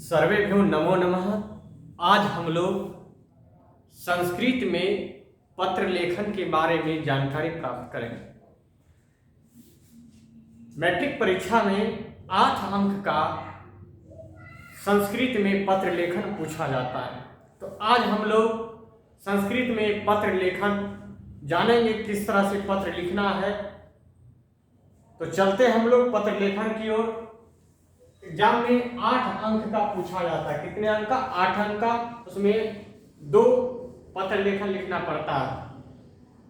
सर्वेभ्यो नमो नमः। आज हम लोग संस्कृत में पत्र लेखन के बारे में जानकारी प्राप्त करेंगे। मैट्रिक परीक्षा में 8 अंक का संस्कृत में पत्र लेखन पूछा जाता है। तो आज हम लोग संस्कृत में पत्र लेखन जानेंगे, किस तरह से पत्र लिखना है। तो चलते हम लोग पत्र लेखन की ओर। एग्जाम में 8 अंक का पूछा जाता है। कितने अंक का? 8 अंक का। उसमें 2 पत्र लेखन लिखना पड़ता है।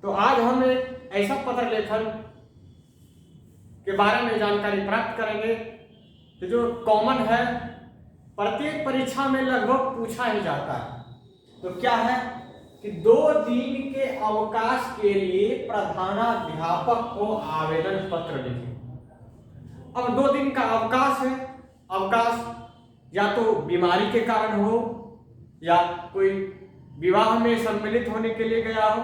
तो आज हम एक ऐसा पत्र लेखन के बारे में जानकारी प्राप्त करेंगे तो जो कॉमन है, प्रत्येक परीक्षा में लगभग पूछा ही जाता है। तो क्या है कि 2 दिन के अवकाश के लिए प्रधानाध्यापक को आवेदन पत्र लिखें। अब 2 दिन का अवकाश है। अवकाश या तो बीमारी के कारण हो या कोई विवाह में सम्मिलित होने के लिए गया हो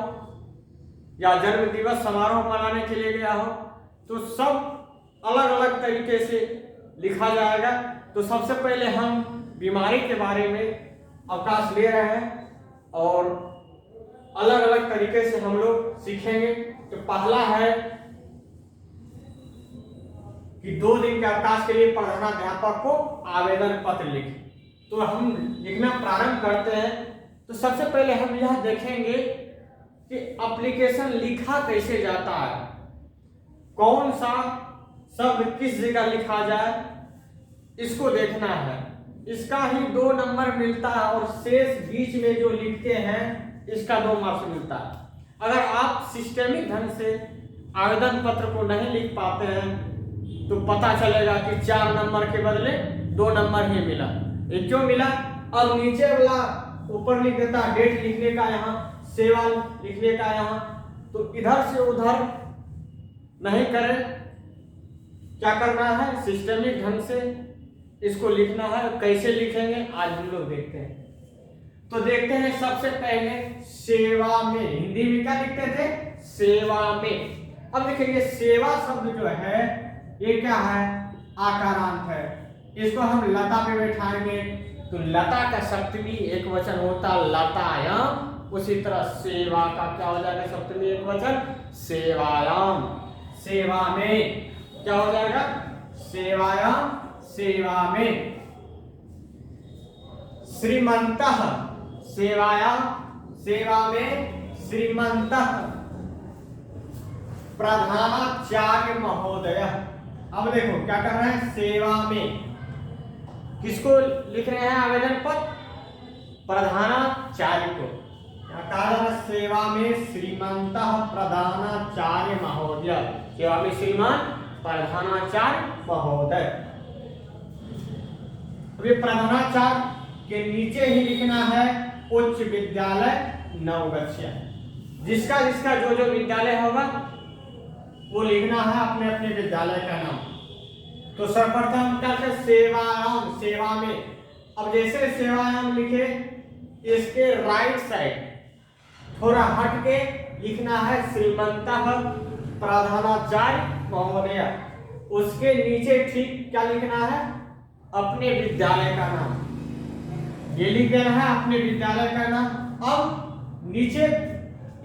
या जन्म दिवस समारोह मनाने के लिए गया हो, तो सब अलग अलग तरीके से लिखा जाएगा। तो सबसे पहले हम बीमारी के बारे में अवकाश ले रहे हैं और अलग अलग तरीके से हम लोग सीखेंगे। तो पहला है कि 2 दिन के अवकाश के लिए प्रधानाध्यापक को आवेदन पत्र लिखें। तो हम लिखना प्रारंभ करते हैं। तो सबसे पहले हम यह देखेंगे कि एप्लीकेशन लिखा कैसे जाता है, कौन सा शब्द किस जगह लिखा जाए, इसको देखना है। इसका ही 2 नंबर मिलता है और शेष बीच में जो लिखते हैं इसका 2 मार्क्स मिलता है। अगर आप सिस्टमिक ढंग से आवेदन पत्र को नहीं लिख पाते हैं तो पता चलेगा कि 4 नंबर के बदले 2 नंबर ही मिला। ये क्यों मिला? अब नीचे वाला ऊपर लिख देता, डेट लिखने का यहाँ, सेवा लिखने का यहाँ। तो इधर से उधर नहीं करें। क्या करना है? सिस्टमिक ढंग से इसको लिखना है। कैसे लिखेंगे आज हम लोग देखते हैं। तो देखते हैं सबसे पहले सेवा में। हिंदी में क्या लिखते थे? सेवा में। अब देखिए सेवा शब्द जो है ये क्या है? आकारांत है। इसको हम लता पे बैठाएंगे तो लता का सप्तमी एक वचन होता लतायाम। उसी तरह सेवा का क्या हो जाएगा? सप्तमी एक वचन सेवायाम। सेवा में क्या हो जाएगा? सेवायाम, सेवा में। श्रीमंतः, सेवायाम, सेवा में श्रीमंतः प्रधानाचार्य महोदय। अब देखो क्या कर रहे हैं? सेवा में किसको लिख रहे हैं आवेदन पत्र? प्रधानाचार्य को। कहा सेवा में श्रीमंतः प्रधानाचार्य महोदय। सेवा में श्रीमान प्रधानाचार्य महोदय। अभी प्रधानाचार्य के नीचे ही लिखना है उच्च विद्यालय नवगछिया। जिसका जिसका जो विद्यालय होगा वो लिखना है अपने अपने विद्यालय का नाम। तो सर्वप्रथम क्या है? सेवायाम, सेवा में। अब जैसे सेवायाम लिखे, इसके राइट साइड थोड़ा हट के लिखना है श्रीमंतः प्रधानाचार्य महोदय। उसके नीचे ठीक क्या लिखना है? अपने विद्यालय का नाम। ये लिख देना है अपने विद्यालय का नाम। अब नीचे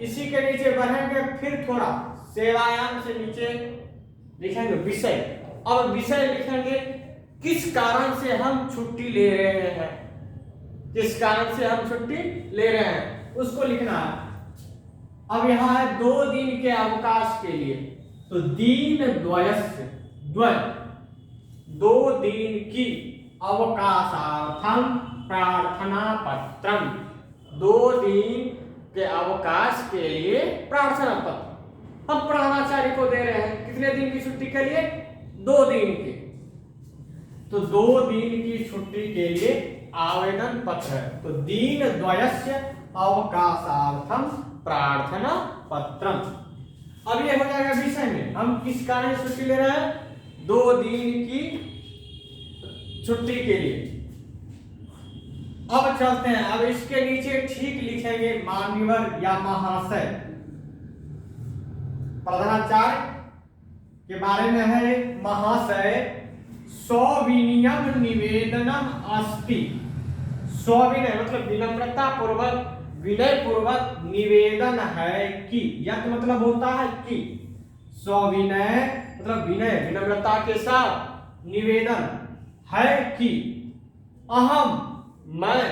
इसी के नीचे बढ़ेंगे, फिर थोड़ा सेवायाम से नीचे लिखेंगे विषय। अब विषय लिखेंगे किस कारण से हम छुट्टी ले रहे हैं, किस कारण से हम छुट्टी ले रहे हैं उसको लिखना है। अब यहाँ है 2 दिन के अवकाश के लिए। तो दीन द्वयस्य, द्वय 2 दिन की अवकाशार्थम प्रार्थना पत्रम। 2 दिन के अवकाश के लिए प्रार्थना पत्र हम प्रधानाचार्य को दे रहे हैं। कितने दिन की छुट्टी के लिए? 2 दिन की। तो 2 दिन की छुट्टी के लिए आवेदन पत्र है। तो दीन द्वयस्य अवकाशार्थम प्रार्थना पत्रम। अब ये हो जाएगा विषय में। हम किस कारण छुट्टी ले रहे हैं? 2 दिन की छुट्टी के लिए। अब चलते हैं। अब इसके नीचे ठीक लिखेंगे मान्यवर या महाशय। प्रधानाचार्य के बारे में है महाशय सविनयम निवेदनम अस्ति। सविनय मतलब विनम्रता पूर्वक, विनय पूर्वक निवेदन है कि, यत मतलब होता है कि, सविनय मतलब विनय विनम्रता के साथ निवेदन है कि, अहम मैं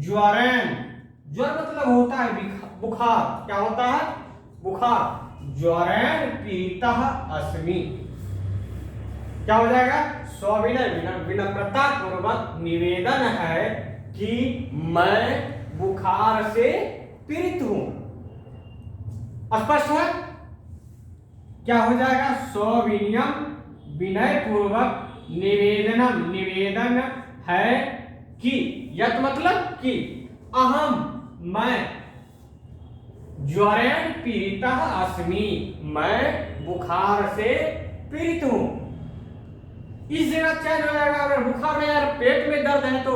ज्वरेन, ज्वर मतलब होता है बुखार, क्या होता है बुखार, ज्वरेन पीड़ितः अस्मि। क्या हो जाएगा, सविनय विनम्रता पूर्वक निवेदन है कि मैं बुखार से पीड़ित हूं। स्पष्ट है, क्या हो जाएगा, सविनयम विनय पूर्वक निवेदनम निवेदन है कि, यत मतलब कि, अहम मैं ज्वरेन पीड़ितः अस्मि, मैं बुखार से पीड़ित हूं। इस जगह चेंज हो जाएगा, अगर बुखार में यार पेट में दर्द है तो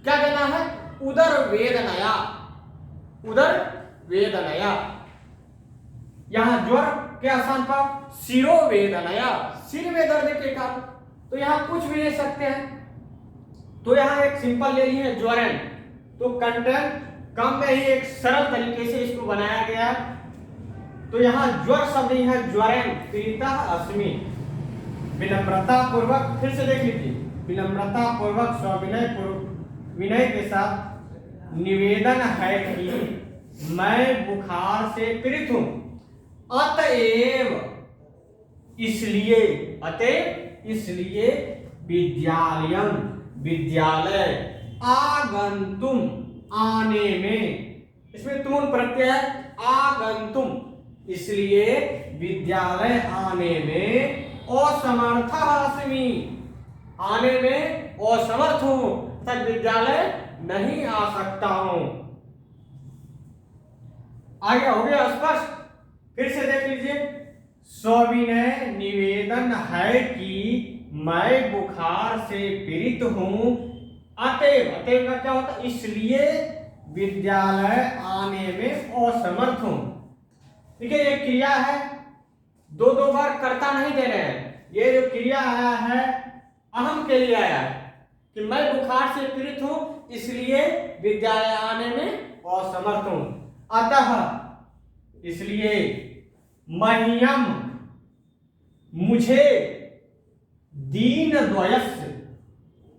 क्या देना है, उदर वेदनया, उदर वेदनया। यहां ज्वर के स्थान पर सिरो वेदनया, सिर में दर्द के कारण, तो यहां कुछ भी ले सकते हैं। तो यहां एक सिंपल ले लिए ज्वरेन, तो कंटेंट कम में ही एक सरल तरीके से इसको बनाया गया। तो यहां ज्वर शब्द ही है ज्वरेन पीड़ितः अस्मि। विनम्रता पूर्वक, फिर से देख लीजिए, विनम्रता पूर्वक सविनय विनय के साथ निवेदन है कि मैं बुखार से पीड़ित हूं, अतएव इसलिए, अतएव इसलिए विद्यालयम विद्यालय आगंतुम आने में, इसमें तुम प्रत्यय है आगंतुम, इसलिए विद्यालय आने में असमर्थ अस्मि, आने में असमर्थ हूं, तक विद्यालय नहीं आ सकता हूं। आगे हो गया स्पष्ट, फिर से देख लीजिए, सविनय निवेदन है कि मैं बुखार से पीड़ित हूं, अतएव, अतएव का क्या होता है, इसलिए विद्यालय आने में असमर्थ हूं। देखिए ये क्रिया है, दो दो बार कर्ता नहीं दे रहे हैं, ये जो क्रिया आया है अहम के लिए आया है कि मैं बुखार से पीड़ित हूं इसलिए विद्यालय आने में असमर्थ हूं, अतः इसलिए मह्यम मुझे दीन द्वयस्य,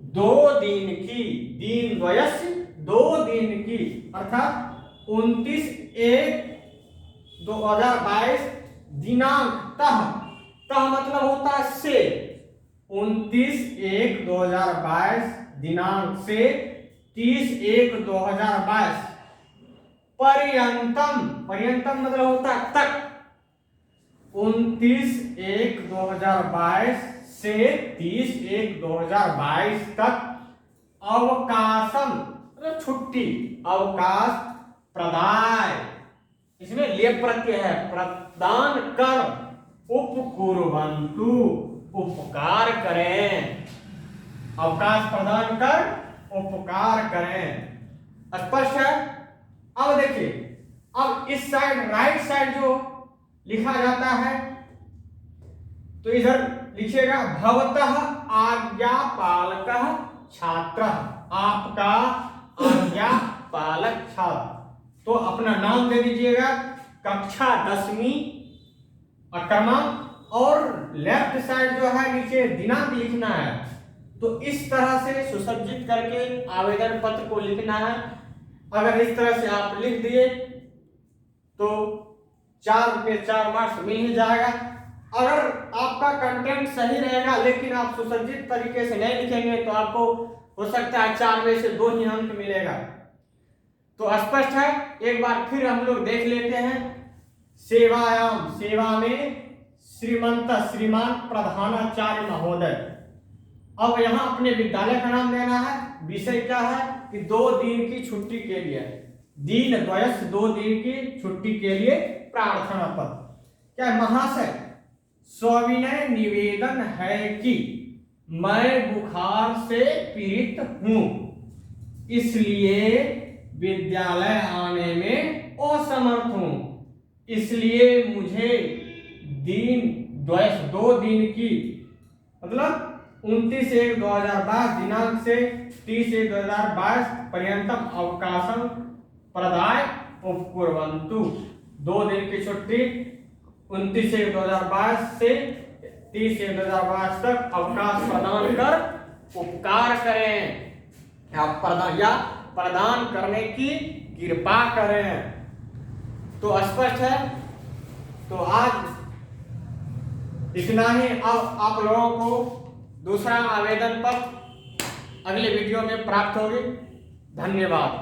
दो दिन की, दीन द्वयस्य दो दिन की, अर्थात 29/1/2022 दिनांक तह, तह मतलब होता है से, 29/1/2022 दिनांक से 30/1/2022 पर्यंतम, पर्यंतम मतलब होता है तक, 29/1/2022 से 30/1/2022 तक अवकाशम मतलब छुट्टी, अवकाश प्रदाय, इसमें लेप प्रत्यय है, प्रदान कर, उपकुर्वन्तु उपकार करें, अवकाश प्रदान कर उपकार करें। स्पष्ट है। अब देखिए, अब इस साइड राइट साइड जो लिखा जाता है तो इधर लिखिएगा भवतः आज्ञापालकः छात्रः, आपका आज्ञापालक छात्र, तो अपना नाम दे दीजिएगा, कक्षा 10वीं क्रमांक, और लेफ्ट साइड जो है नीचे दिनांक लिखना है। तो इस तरह से सुसज्जित करके आवेदन पत्र को लिखना है। अगर इस तरह से आप लिख दिए तो 4 में 4 मार्क्स मिल ही जाएगा। अगर आपका कंटेंट सही रहेगा लेकिन आप सुसज्जित तरीके से नहीं लिखेंगे तो आपको हो सकता है 4 में से 2 ही अंक मिलेगा। तो स्पष्ट है, एक बार फिर हम लोग देख लेते हैं। सेवायाम, सेवा में श्रीमंत श्रीमान प्रधानाचार्य महोदय। अब यहाँ अपने विद्यालय का नाम देना है, विषय क्या है कि 2 दिन की छुट्टी के लिए, दीन द्वयस्य 2 दिन की छुट्टी के लिए प्रार्थना पत्र। क्या महाशय, सविनय निवेदन है कि मैं बुखार से पीड़ित हूं, इसलिए विद्यालय आने में असमर्थ हूं, इसलिए मुझे दीन द्वयस्य 2 दिन की मतलब 29/1/2022 दिनांक से 30/1/2022 पर्यंतम अवकाशं प्रदाय उपकुर्वन्तु। 2 दिन की छुट्टी 29/1/2022 से 30/1/2022 तक अवकाश प्रदान कर उपकार करें या प्रदान करने की कृपा करें। तो स्पष्ट है। तो आज इतना ही। अब आप लोगों को दूसरा आवेदन पत्र अगले वीडियो में प्राप्त होगी। धन्यवाद।